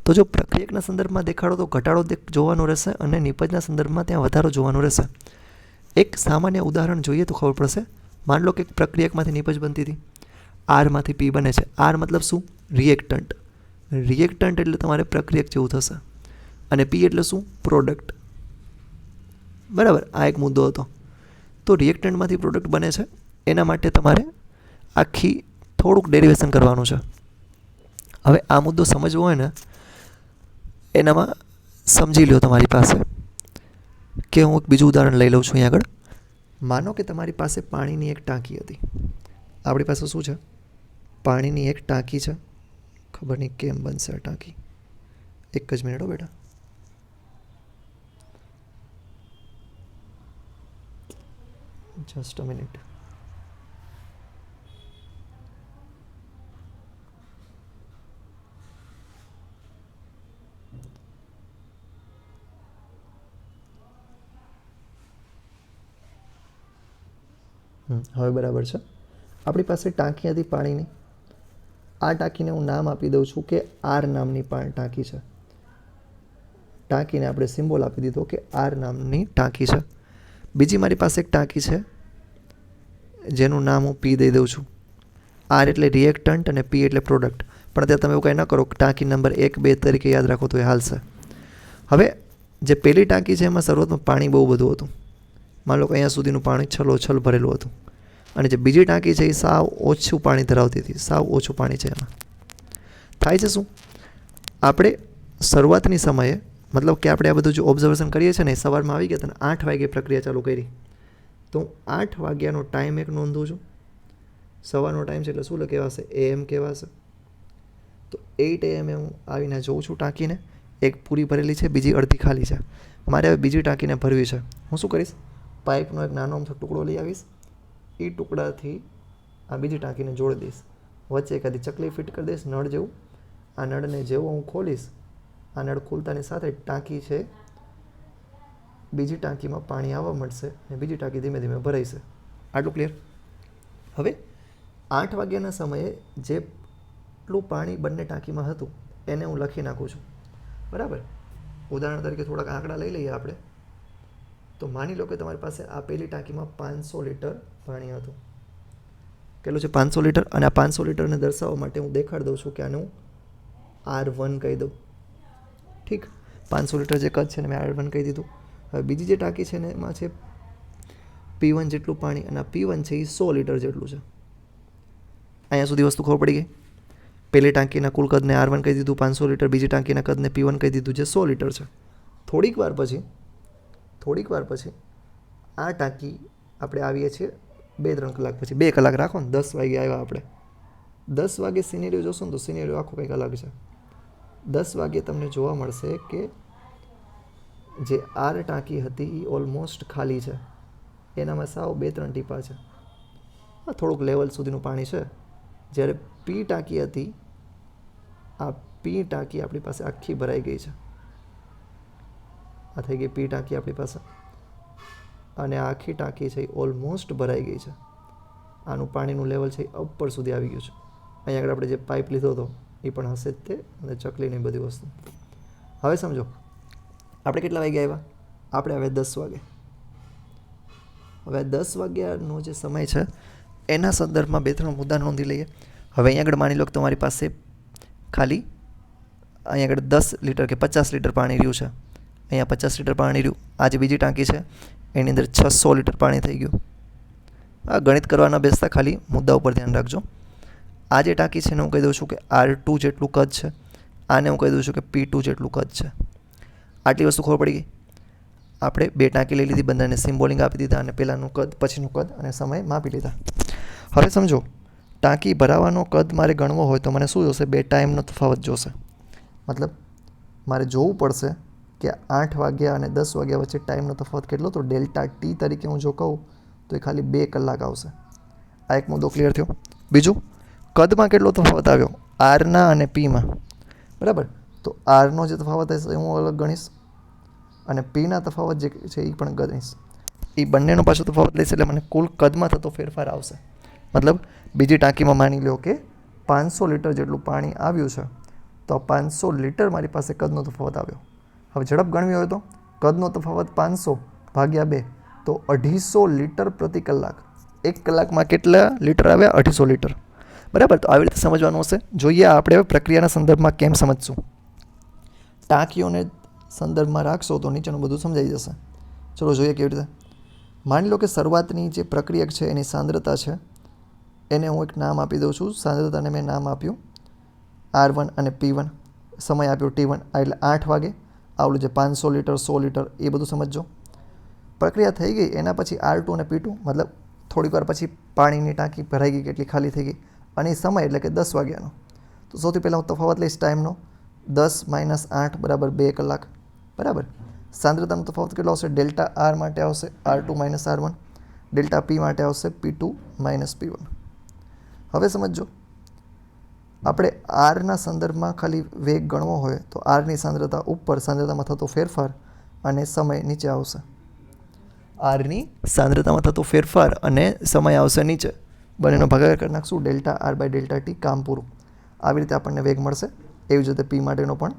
તો જો પ્રક્રિયકના સંદર્ભમાં દેખાડો તો ઘટાડો જોવાનો રહેશે અને નિપજના સંદર્ભમાં ત્યાં વધારો જોવાનો રહેશે. એક સામાન્ય ઉદાહરણ જોઈએ તો ખબર પડશે. માન લો કે એક પ્રક્રિયકમાંથી નિપજ બનતી હતી, આરમાંથી પી બને છે. આર મતલબ શું? રિએક્ટન્ટ. રિએક્ટન્ટ એટલે તમારે પ્રક્રિયક જેવું થશે. અને પી એટલે શું? પ્રોડક્ટ. બરાબર, આ એક મુદ્દો હતો. તો રિએક્ટન્ટમાંથી પ્રોડક્ટ બને છે, એના માટે તમારે આખી થોડુંક ડેરિવેશન કરવાનું છે. હવે આ મુદ્દો સમજવો હોય ને, એનામાં સમજી લો તમારી પાસે કે હું એક બીજું ઉદાહરણ લઈ લઉં છું અહીં આગળ. માનો કે તમારી પાસે પાણીની એક ટાંકી હતી. આપણી પાસે શું છે? પાણીની એક ટાંકી છે. ખબર નહીં કેમ બનશે આ ટાંકી. એક જ મિનિટ હો બેટા. Just a minute. હવે બરાબર છે. આપણી પાસે ટાંકી હતી પાણીની. આ ટાંકીને હું નામ આપી દઉં છું કે આર નામની ટાંકી છે. ટાંકીને આપણે સિમ્બોલ આપી દીધો કે આર નામની ટાંકી છે. બીજી મારી પાસે એક ટાંકી છે જેનું નામ હું પી દઈ દઉં છું. આર એટલે રિએક્ટન્ટ અને પી એટલે પ્રોડક્ટ. પણ અત્યારે તમે એવું કંઈ ન કરો, ટાંકી નંબર 1, 2 તરીકે યાદ રાખો તો એ હાલશે. હવે જે પહેલી ટાંકી છે એમાં શરૂઆતમાં પાણી બહુ બધું હતું. માન લો કે અહીંયા સુધીનું પાણી છલોછલ ભરેલું હતું. અને જે બીજી ટાંકી છે એ સાવ ઓછું પાણી ધરાવતી હતી. સાવ ઓછું પાણી છે એમાં. થાય છે શું? આપણે શરૂઆતની સમયે, મતલબ કે આપણે આ બધું જો ઓબ્ઝર્વેશન કરીએ છીએ ને, સવારમાં આવી ગયા અને 8 વાગે પ્રક્રિયા ચાલુ કરી, તો હું 8 વાગ્યાનો ટાઈમ એક નોંધું છું. સવારનો ટાઈમ છે એટલે શું કહેવાશે? AM કહેવાશે. તો 8 AM હું આવીને જોઉં છું ટાંકીને, એક પૂરી ભરેલી છે, બીજી અડધી ખાલી છે. મારે હવે બીજી ટાંકીને ભરવી છે. હું શું કરીશ? પાઇપનો એક નાનો અમથો ટુકડો લઈ આવીશ. એ ટુકડાથી આ બીજી ટાંકીને જોડી દઈશ. વચ્ચે એકાદી ચકલી ફિટ કરી દઈશ નળ જેવું. આ નળને જેવો હું ખોલીશ, આ નળ ખોલતાની સાથે ટાંકી છે, બીજી ટાંકીમાં પાણી આવવા મળશે અને બીજી ટાંકી ધીમે ધીમે ભરાઈ છે. આટલું ક્લિયર? હવે 8 વાગ્યાના સમયે જેટલું પાણી બંને ટાંકીમાં હતું એને હું લખી નાખું છું. બરાબર? ઉદાહરણ તરીકે થોડાક આંકડા લઈ લઈએ આપણે. તો માની લો કે તમારી પાસે આ પહેલી ટાંકીમાં 500 લીટર પાણી હતું. કેટલું છે? 500 લીટર. અને આ 500 લીટરને દર્શાવવા માટે હું દેખાડી દઉં છું કે આને હું R1 કહી દઉં. ઠીક. 500 લીટર જે કદ છે ને મેં R1 કહી દીધું. હવે બીજી જે ટાંકી છે ને એમાં છે P1 જેટલું પાણી અને આ P1 છે એ 100 લીટર જેટલું છે. અહીંયા સુધી વસ્તુ ખબર પડી ગઈ. પહેલી ટાંકીના કુલ કદને R1 કહી દીધું 500 લીટર, બીજી ટાંકીના કદને P1 કહી દીધું જે 100 લીટર છે. થોડીક વાર પછી આ ટાંકી આપણે આવીએ છીએ 2-3 કલાક પછી. 2 કલાક રાખો ને, 10 વાગે આવ્યા આપણે. 10 વાગે સિનેરિયો જોશો ને તો સિનેરિયો આખો કંઈક અલગ છે. 10 વાગે તમને જોવા મળશે કે જે R ટાંકી હતી એ ઓલમોસ્ટ ખાલી છે. એનામાં સાવ 2-3 ટીપા છે. થોડુંક લેવલ સુધીનું પાણી છે. જ્યારે P ટાંકી હતી, આ P ટાંકી આપણી પાસે આખી ભરાઈ ગઈ છે. આ થઈ ગઈ P ટાંકી આપણી પાસે, અને આ આખી ટાંકી છે એ ઓલમોસ્ટ ભરાઈ ગઈ છે. આનું પાણીનું લેવલ છે એ ઉપર સુધી આવી ગયું છે. અહીંયા આગળ આપણે જે પાઇપ લીધો હતો એ પણ હશે જ તે, અને ચકલીની બધી વસ્તુ. હવે સમજો આપણે કેટલા વાગે આવ્યા? આપણે હવે 10 વાગે. હવે 10 વાગ્યાનો જે સમય છે એના સંદર્ભમાં 2-3 મુદ્દા નોંધી લઈએ. હવે અહીંયા આગળ માની લો કે તમારી પાસે ખાલી અહીંયા આગળ 10 લીટર કે 50 લીટર પાણી રહ્યું છે. અહીંયા 50 લીટર પાણી રહ્યું. આ જે બીજી ટાંકી છે એની અંદર 600 લીટર પાણી થઈ ગયું. આ ગણિત કરવા ન બેસતા, ખાલી મુદ્દા ઉપર ધ્યાન રાખજો. આ જે ટાંકી છે એને હું કહી દઉં છું કે R2 જેટલું કદ છે. આને હું કહી દઉં છું કે P2 જેટલું કદ છે. આટલી વસ્તુ ખબર પડી ગઈ. આપણે 2 ટાંકી લઈ લીધી, બંનેને સિમ્બોલિંગ આપી દીધા, અને પહેલાંનું કદ, પછીનું કદ અને સમય માપી લીધા. હવે સમજો ટાંકી ભરાવાનો કદ મારે ગણવો હોય તો મને શું જોશે? 2 ટાઈમનો તફાવત જોશે. મતલબ મારે જોવું પડશે કે 8 વાગ્યા અને 10 વાગ્યા વચ્ચે ટાઈમનો તફાવત કેટલો. તો ડેલ્ટા ટી તરીકે હું જો કહું તો એ ખાલી 2 કલાક આવશે. આ એક મુદ્દો ક્લિયર થયો. બીજું, કદમાં કેટલો તફાવત આવ્યો? આરના અને પીમાં. બરાબર. તો આરનો જે તફાવત હશે એ હું અલગ ગણીશ, અને પીના તફાવત જે છે એ પણ ગણીશ. એ બંનેનો પાછો તફાવત લઈશ એટલે મને કુલ કદમાં થતો ફેરફાર આવશે. મતલબ બીજી ટાંકીમાં માની લો કે 500 લીટર જેટલું પાણી આવ્યું છે, તો 500 લીટર મારી પાસે કદનો તફાવત આવ્યો. હવે ઝડપ ગણવી હોય તો કદનો તફાવત 500 ભાગ્યા 2 તો 250 લીટર પ્રતિ કલાક. 1 કલાકમાં કેટલા લીટર આવ્યા? 250 લીટર. બરાબર. તો આવી રીતે સમજવાનું હશે. જોઈએ આપણે હવે પ્રક્રિયાના સંદર્ભમાં કેમ સમજશું. ટાંકીઓને સંદર્ભમાં રાખશો તો નીચેનું બધું સમજાઈ જશે. ચલો જોઈએ કેવી રીતે. માની લો કે શરૂઆતની જે પ્રક્રિયક છે એની સાંદ્રતા છે, એને હું એક નામ આપી દઉં છું. સાંદ્રતાને મેં નામ આપ્યું R1 અને P1, સમય આપ્યો T1. એટલે 8 વાગે. આવલું જે 500 લીટર 100 લીટર એ બધું સમજજો. પ્રક્રિયા થઈ ગઈ એના પછી R2 અને P2, મતલબ થોડીક વાર પછી પાણીની ટાંકી ભરાઈ ગઈ, કેટલી ખાલી થઈ ગઈ, અને એ સમય એટલે કે 10 વાગ્યાનો. તો સૌથી પહેલાં હું તફાવત લઈશ ટાઈમનો. 10 - 8 બરાબર 2 કલાક. બરાબર. સાંદ્રતાનો તફાવત કેટલો આવશે? ડેલ્ટા R માટે આવશે R2 - R1, ડેલ્ટા P માટે આવશે P2 - P1. હવે સમજો આપણે આરના સંદર્ભમાં ખાલી વેગ ગણવો હોય તો આરની સાંદ્રતા ઉપર, સાંદ્રતામાં થતો ફેરફાર, અને સમય નીચે આવશે. આરની સાંદ્રતામાં થતો ફેરફાર અને સમય આવશે નીચે. બંનેનો ભાગાકાર કરી નાખશું. ડેલ્ટા R/ડેલ્ટા T, કામ પૂરું. આવી રીતે આપણને વેગ મળશે. એવી જ રીતે P માટેનો પણ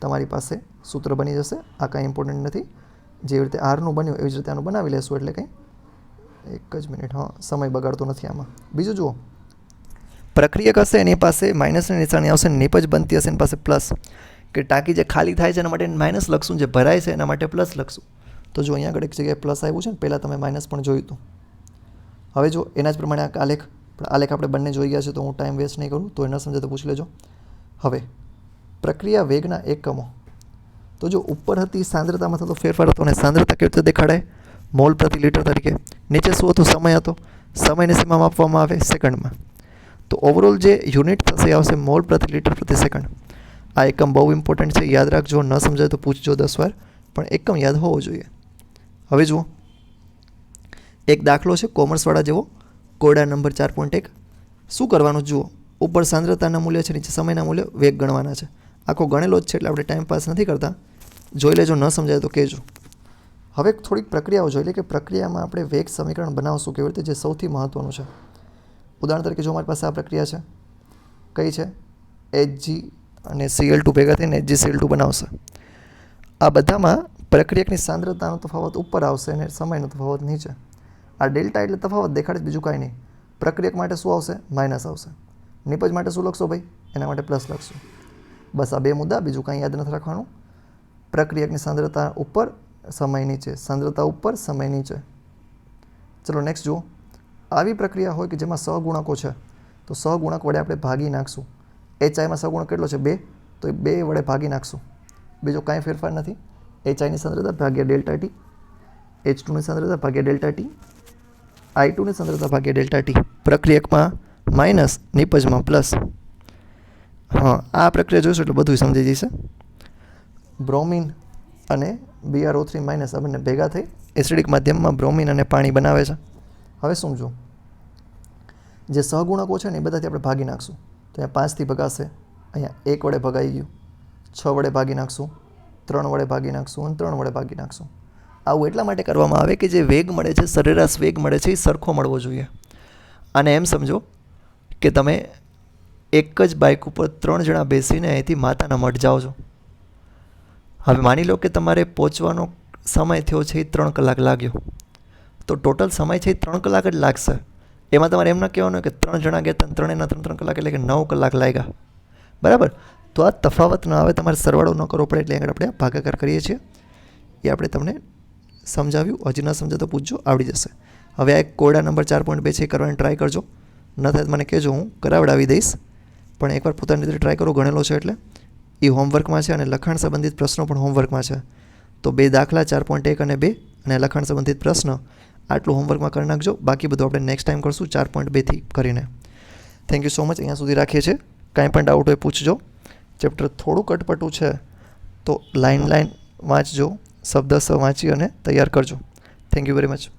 તમારી પાસે સૂત્ર બની જશે. આ કાંઈ ઇમ્પોર્ટન્ટ નથી. જેવી રીતે આરનું બન્યું એવી જ રીતે આનું બનાવી લેશું. એટલે કંઈ એક જ મિનિટ, હા, સમય બગાડતો નથી આમાં. બીજું જુઓ, પ્રક્રિયક હશે એની પાસે માઇનસની નિશાની આવશે, નીપજ બનતી હશે એની પાસે પ્લસ. કે ટાંકી જે ખાલી થાય છે એના માટે માઇનસ લખશું, જે ભરાય છે એના માટે પ્લસ લખશું. તો જો અહીંયા આગળ એક જગ્યાએ પ્લસ આવ્યું છે ને, પહેલાં તમે માઇનસ પણ જોયું હતું. હવે જો એના જ પ્રમાણે આ આલેખ આપણે બંને જોઈ ગયા છે, તો હું ટાઈમ વેસ્ટ નહીં કરું. તો એ ન સમજે તો પૂછી લેજો. હવે પ્રક્રિયા વેગના એકમો. તો જો ઉપર હતી સાંદ્રતામાં થતો ફેરફાર હતો, અને સાંદ્રતા કેવી રીતે દેખાડાય? મોલ પ્રતિ લીટર તરીકે. નીચે શું હતું? સમય હતો. સમયની સીમામાં આપવામાં આવે સેકન્ડમાં. તો ઓવરઓલ જે યુનિટ થશે એ આવશે મોલ પ્રતિ લીટર પ્રતિ સેકન્ડ. આ એકમ બહુ ઇમ્પોર્ટન્ટ છે, યાદ રાખજો. ન સમજાય તો પૂછજો 10 વાર, પણ એકમ યાદ હોવો જોઈએ. હવે જુઓ, એક દાખલો છે કોમર્સવાળા જેવો, કોડા નંબર 4.1. શું કરવાનું જુઓ, ઉપર સાંદ્રતાના મૂલ્ય છે, નીચે સમયના મૂલ્ય, વેગ ગણવાના છે. આખો ગણેલો જ છે એટલે આપણે ટાઈમ પાસ નથી કરતા. જોઈ લેજો, ન સમજાય તો કહેજો. હવે થોડીક પ્રક્રિયાઓ જોઈ લે કે પ્રક્રિયામાં આપણે વેગ સમીકરણ બનાવશું કેવી રીતે, જે સૌથી મહત્ત્વનું છે. ઉદાહરણ તરીકે જો મારી પાસે આ પ્રક્રિયા છે, કઈ છે? Hg અને Cl2 ભેગા થઈને HgCl2 બનાવશે. આ બધામાં પ્રક્રિયકની સાંદ્રતાનો તફાવત ઉપર આવશે અને સમયનો તફાવત નીચે. આ ડેલ્ટા એટલે તફાવત દેખાડે, બીજું કાંઈ નહીં. પ્રક્રિયક માટે શું આવશે? માઇનસ આવશે. નિપજ માટે શું લખશો ભાઈ? એના માટે પ્લસ લખશું. બસ આ બે મુદ્દા, બીજું કાંઈ યાદ નથી રાખવાનું. પ્રક્રિયકની સાંદ્રતા ઉપર, સમય નીચે. સાંદ્રતા ઉપર, સમય નીચે. ચલો નેક્સ્ટ જુઓ. આવી પ્રક્રિયા હોય કે જેમાં સહગુણકો છે તો સહગુણક વડે આપણે ભાગી નાખશું. HIમાં સહગુણક કેટલો છે 2, તો એ 2 વડે ભાગી નાખશું. બીજો કાંઈ ફેરફાર નથી. HIની સાંદ્રતા ભાગ્યા ડેલ્ટા ટી, H2ની સાંદ્રતા ભાગ્યા ડેલ્ટા ટી, I2ની સાંદ્રતા ભાગ્યા ડેલ્ટા ટી. પ્રક્રિયકમાં માઇનસ, નિપજમાં પ્લસ. હા, આ પ્રક્રિયા જોઈશું એટલે બધું સમજી જશે. બ્રોમિન અને BrO3 માઇનસ આ બંને ભેગા થઈ એસિડિક માધ્યમમાં બ્રોમિન અને પાણી બનાવે છે. હવે શું જો જે સહગુણકો છે ને એ બધાથી આપણે ભાગી નાખશું. તો અહીંયા 5થી ભગાશે, અહીંયા 1 વડે ભગાઈ ગયું, 6 વડે ભાગી નાખશું, 3 વડે ભાગી નાખશું અને 3 વડે ભાગી નાખશું. આવું એટલા માટે કરવામાં આવે કે જે વેગ મળે છે, સરેરાશ વેગ મળે છે, એ સરખો મળવો જોઈએ. અને એમ સમજો કે તમે એક જ બાઇક ઉપર 3 જણા બેસીને અહીંથી માતાના મઢ જાઓ છો. હવે માની લો કે તમારે પહોંચવાનો સમય થયો છે એ 3 કલાક લાગ્યો, તો ટોટલ સમય છે એ 3 કલાક જ લાગશે. એમાં તમારે એમ ના કહેવાનું કે 3 જણા ગયા હતા 3 કલાક એટલે કે 9 કલાક લાગ્યા. બરાબર? તો આ તફાવત ન આવે, તમારે સરવાળો ન કરવો પડે, એટલે આગળ આપણે ભાગાકાર કરીએ છીએ. એ આપણે તમને સમજાવ્યું. હજી ન સમજાય તો પૂછજો, આવડી જશે. હવે આ એક કોયડા નંબર 4.2 છે એ કરવાની ટ્રાય કરજો. ન થાય તો મને કહેજો, હું કરાવડાવી દઈશ. પણ એકવાર પોતાની રીતે ટ્રાય કરો, ગણેલો છે એટલે. એ હોમવર્કમાં છે અને લખાણ સંબંધિત પ્રશ્નો પણ હોમવર્કમાં છે. તો 2 દાખલા 4.1 અને 2 અને લખાણ સંબંધિત પ્રશ્ન આટલું હોમવર્કમાં કરી નાખજો. બાકી બધું આપણે નેક્સ્ટ ટાઈમ કરશું 4.2થી કરીને. Thank you so much. અહીંયા સુધી રાખીએ છીએ. કાંઈ પણ ડાઉટ હોય પૂછજો. ચેપ્ટર થોડું કટપટું છે તો લાઈન વાંચજો, શબ્દશ વાંચી અને તૈયાર કરજો. Thank you very much.